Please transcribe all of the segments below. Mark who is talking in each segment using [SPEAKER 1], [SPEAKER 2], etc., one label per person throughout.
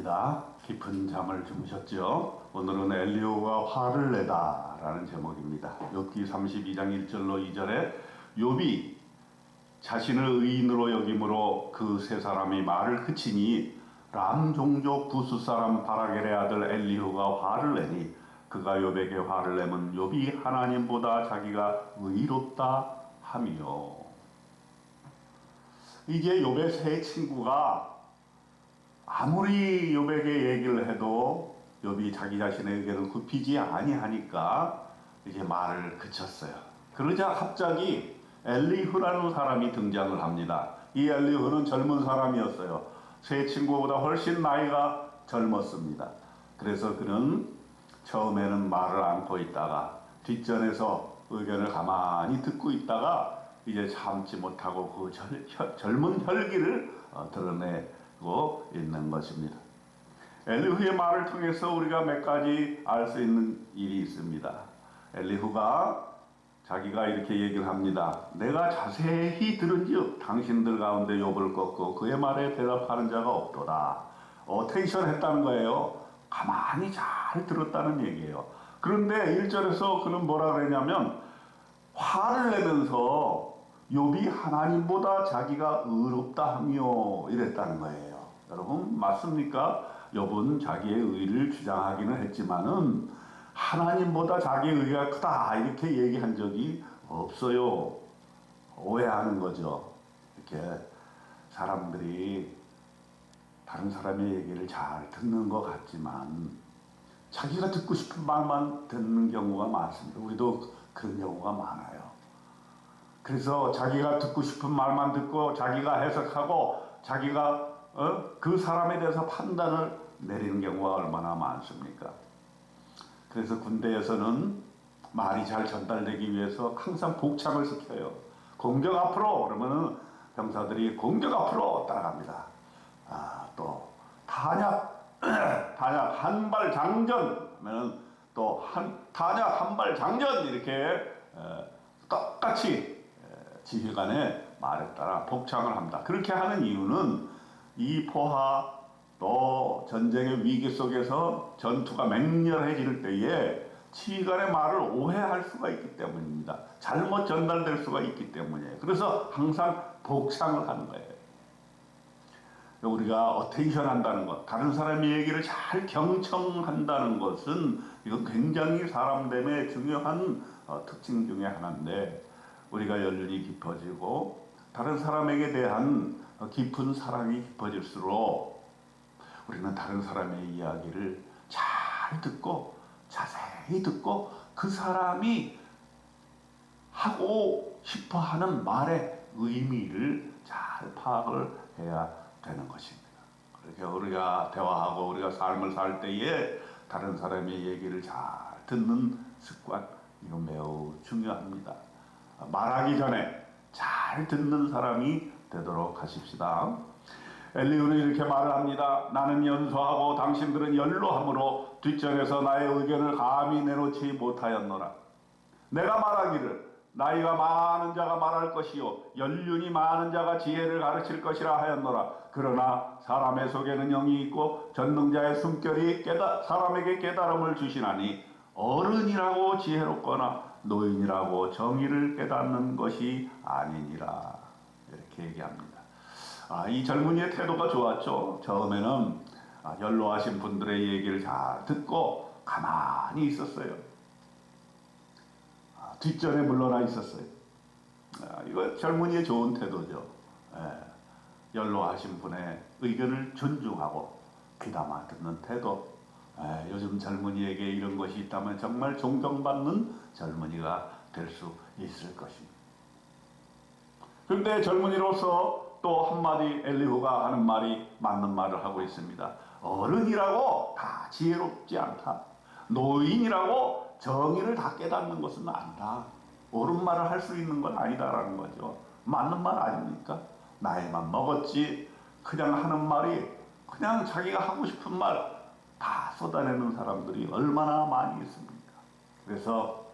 [SPEAKER 1] 반갑습니다. 깊은 잠을 주무셨죠? 오늘은 엘리후가 화를 내다 라는 제목입니다. 욥기 32장 1절로 2절에 욥이 자신을 의인으로 여김으로 그 세 사람이 말을 그치니 람 종족 부스 사람 바라겔의 아들 엘리후가 화를 내니 그가 욥에게 화를 내면 욥이 하나님보다 자기가 의롭다 하며. 이게 욥의 세 친구가 아무리 욥에게 얘기를 해도 욥이 자기 자신의 의견을 굽히지 아니하니까 이제 말을 그쳤어요. 그러자 갑자기 엘리후라는 사람이 등장을 합니다. 이 엘리후는 젊은 사람이었어요. 세 친구보다 훨씬 나이가 젊었습니다. 그래서 그는 처음에는 말을 않고 있다가 뒷전에서 의견을 가만히 듣고 있다가 이제 참지 못하고 그 젊은 혈기를 드러내고 있는 것입니다. 엘리후의 말을 통해서 우리가 몇 가지 알 수 있는 일이 있습니다. 엘리후가 자기가 이렇게 얘기를 합니다. 내가 자세히 들은즉 당신들 가운데 욥을 꺾고 그의 말에 대답하는 자가 없도다. 어텐션 했다는 거예요. 가만히 잘 들었다는 얘기예요. 그런데 1절에서 그는 뭐라 그랬냐면 화를 내면서 욥이 하나님보다 자기가 의롭다 하며 이랬다는 거예요. 여러분 맞습니까? 욥은 자기의 의를 주장하기는 했지만은 하나님보다 자기의 의가 크다 이렇게 얘기한 적이 없어요. 오해하는 거죠. 이렇게 사람들이 다른 사람의 얘기를 잘 듣는 것 같지만 자기가 듣고 싶은 말만 듣는 경우가 많습니다. 우리도 그런 경우가 많아요. 그래서 자기가 듣고 싶은 말만 듣고 자기가 해석하고 자기가 그 사람에 대해서 판단을 내리는 경우가 얼마나 많습니까? 그래서 군대에서는 말이 잘 전달되기 위해서 항상 복창을 시켜요. 공격 앞으로 그러면은 병사들이 공격 앞으로 따라갑니다. 또 탄약 한발 장전 하면은 또 탄약 한발 장전 이렇게 똑같이 지휘관의 말에 따라 복창을 합니다. 그렇게 하는 이유는 이 포화 또 전쟁의 위기 속에서 전투가 맹렬해질 때에 지휘관의 말을 오해할 수가 있기 때문입니다. 잘못 전달될 수가 있기 때문이에요. 그래서 항상 복창을 하는 거예요. 우리가 어텐션 한다는 것, 다른 사람의 얘기를 잘 경청한다는 것은 이건 굉장히 사람됨의 중요한 특징 중에 하나인데 우리가 연륜이 깊어지고 다른 사람에게 대한 깊은 사랑이 깊어질수록 우리는 다른 사람의 이야기를 잘 듣고 자세히 듣고 그 사람이 하고 싶어 하는 말의 의미를 잘 파악을 해야 되는 것입니다. 그렇게 우리가 대화하고 우리가 삶을 살 때에 다른 사람의 얘기를 잘 듣는 습관, 이거 매우 중요합니다. 말하기 전에 잘 듣는 사람이 되도록 하십시다. 엘리후는 이렇게 말을 합니다. 나는 연소하고 당신들은 연로함으로 뒷전에서 나의 의견을 감히 내놓지 못하였노라. 내가 말하기를 나이가 많은 자가 말할 것이요 연륜이 많은 자가 지혜를 가르칠 것이라 하였노라. 그러나 사람의 속에는 영이 있고 전능자의 숨결이 사람에게 깨달음을 주시나니 어른이라고 지혜롭거나 노인이라고 정의를 깨닫는 것이 아니니라. 이렇게 얘기합니다. 이 젊은이의 태도가 좋았죠. 처음에는 연로하신 분들의 얘기를 잘 듣고 가만히 있었어요. 뒷전에 물러나 있었어요. 이거 젊은이의 좋은 태도죠. 연로하신 분의 의견을 존중하고 귀담아 듣는 태도. 요즘 젊은이에게 이런 것이 있다면 정말 존경받는 젊은이가 될 수 있을 것입니다. 그런데 젊은이로서 또 한마디 엘리후가 하는 말이 맞는 말을 하고 있습니다. 어른이라고 다 지혜롭지 않다. 노인이라고 정의를 다 깨닫는 것은 아니다. 옳은 말을 할 수 있는 건 아니다라는 거죠. 맞는 말 아닙니까? 나이만 먹었지 그냥 하는 말이 그냥 자기가 하고 싶은 말 다 쏟아내는 사람들이 얼마나 많이 있습니까? 그래서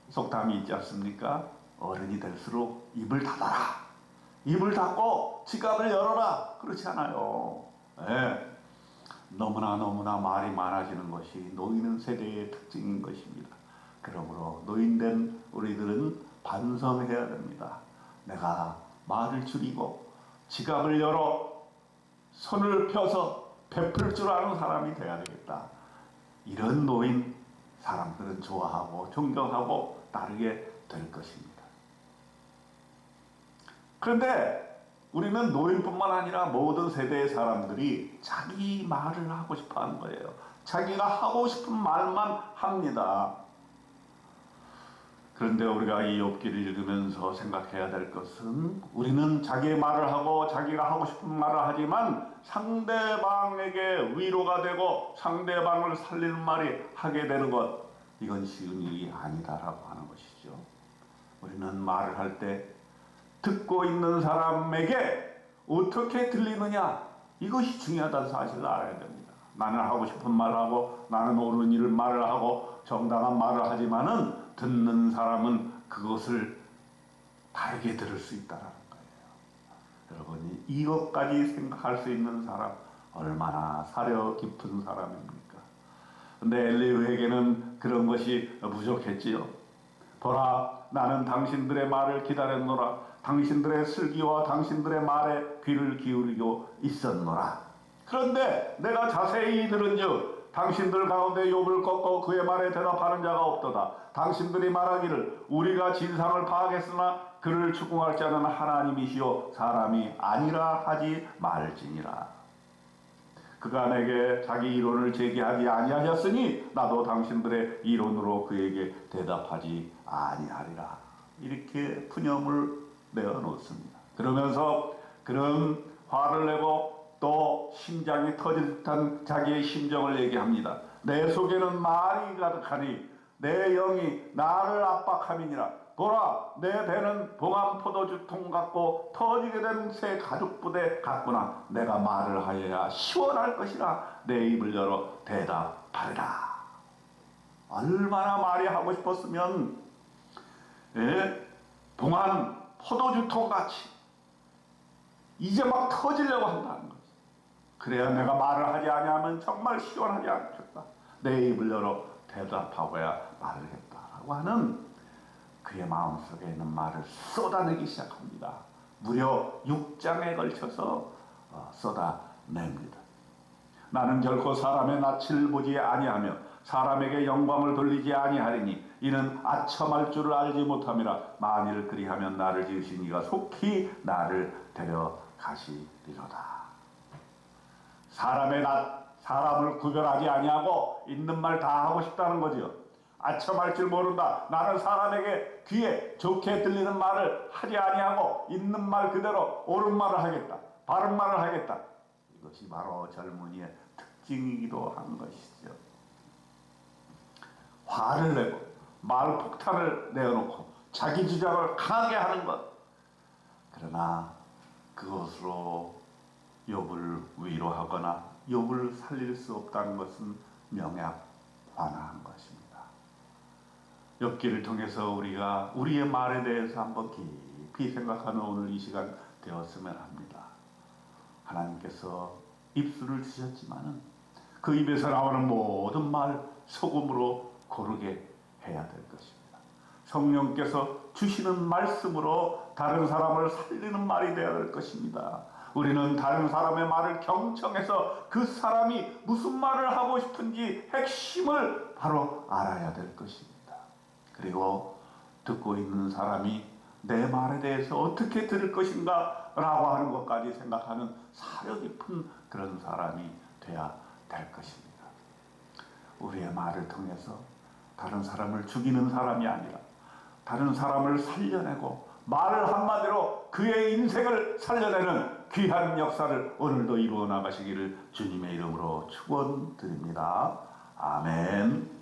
[SPEAKER 1] 속담이 있지 않습니까? 어른이 될수록 입을 닫아라. 입을 닫고 지갑을 열어라. 그렇지 않아요. 너무나 말이 많아지는 것이 노인 세대의 특징인 것입니다. 그러므로 노인된 우리들은 반성해야 됩니다. 내가 말을 줄이고 지갑을 열어 손을 펴서 베풀 줄 아는 사람이 돼야 되겠다. 이런 노인 사람들은 좋아하고 존경하고 따르게 될 것입니다. 그런데 우리는 노인뿐만 아니라 모든 세대의 사람들이 자기 말을 하고 싶어 하는 거예요. 자기가 하고 싶은 말만 합니다. 그런데 우리가 이 욥기를 읽으면서 생각해야 될 것은 우리는 자기의 말을 하고 자기가 하고 싶은 말을 하지만 상대방에게 위로가 되고 상대방을 살리는 말이 하게 되는 것, 이건 쉬운 일이 아니다라고 하는 것이죠. 우리는 말을 할 때 듣고 있는 사람에게 어떻게 들리느냐, 이것이 중요하다는 사실을 알아야 됩니다. 나는 하고 싶은 말을 하고 나는 옳은 일을 말을 하고 정당한 말을 하지만은 듣는 사람은 그것을 다르게 들을 수 있다는 거예요. 여러분이 이것까지 생각할 수 있는 사람 얼마나 사려 깊은 사람입니까? 근데 엘리후에게는 그런 것이 부족했지요. 보라, 나는 당신들의 말을 기다렸노라. 당신들의 슬기와 당신들의 말에 귀를 기울이고 있었노라. 그런데 내가 자세히 들은즉 당신들 가운데 욥을 꺾고 그의 말에 대답하는 자가 없도다. 당신들이 말하기를 우리가 진상을 파악했으나 그를 추궁할 자는 하나님이시요 사람이 아니라 하지 말지니라. 그가 내게 자기 이론을 제기하지 아니하셨으니 나도 당신들의 이론으로 그에게 대답하지 아니하리라. 이렇게 푸념을 내어놓습니다. 그러면서 그런 화를 내고 또 심장이 터질 듯한 자기의 심정을 얘기합니다. 내 속에는 말이 가득하니 내 영이 나를 압박함이니라. 보라, 내 배는 봉한 포도주통 같고 터지게 된 새 가죽부대 같구나. 내가 말을 하여야 시원할 것이라. 내 입을 열어 대답하리라. 얼마나 말이 하고 싶었으면 봉한 포도주통 같이 이제 막 터지려고 한다는 거지. 그래야 내가 말을 하지 아니하면 정말 시원하지 않겠다. 내 입을 열어 대답하고야 말을 했다라고 하는 그의 마음속에 있는 말을 쏟아내기 시작합니다. 무려 6장에 걸쳐서 쏟아냅니다. 나는 결코 사람의 낯을 보지 아니하며 사람에게 영광을 돌리지 아니하리니 이는 아첨할 줄을 알지 못함이라. 만일 그리하면 나를 지으신 이가 속히 나를 데려가시리로다. 사람의 낯, 사람을 구별하지 아니하고 있는 말 다 하고 싶다는 거죠. 아첨할 줄 모른다. 나는 사람에게 귀에 좋게 들리는 말을 하지 아니하고 있는 말 그대로 옳은 말을 하겠다. 바른 말을 하겠다. 이것이 바로 젊은이의 특징이기도 한 것이죠. 화를 내고 말폭탄을 내어놓고 자기 주장을 강하게 하는 것. 그러나 그것으로 욥을 위로하거나 욥을 살릴 수 없다는 것은 명약관화한 것입니다. 욥기를 통해서 우리가 우리의 말에 대해서 한번 깊이 생각하는 오늘 이 시간 되었으면 합니다. 하나님께서 입술을 주셨지만은 그 입에서 나오는 모든 말 소금으로 고르게 해야 될 것입니다. 성령께서 주시는 말씀으로 다른 사람을 살리는 말이 되어야 될 것입니다. 우리는 다른 사람의 말을 경청해서 그 사람이 무슨 말을 하고 싶은지 핵심을 바로 알아야 될 것입니다. 그리고 듣고 있는 사람이 내 말에 대해서 어떻게 들을 것인가 라고 하는 것까지 생각하는 사려 깊은 그런 사람이 돼야 될 것입니다. 우리의 말을 통해서 다른 사람을 죽이는 사람이 아니라 다른 사람을 살려내고 말을 한마디로 그의 인생을 살려내는 귀한 역사를 오늘도 이루어 나가시기를 주님의 이름으로 축원드립니다. 아멘.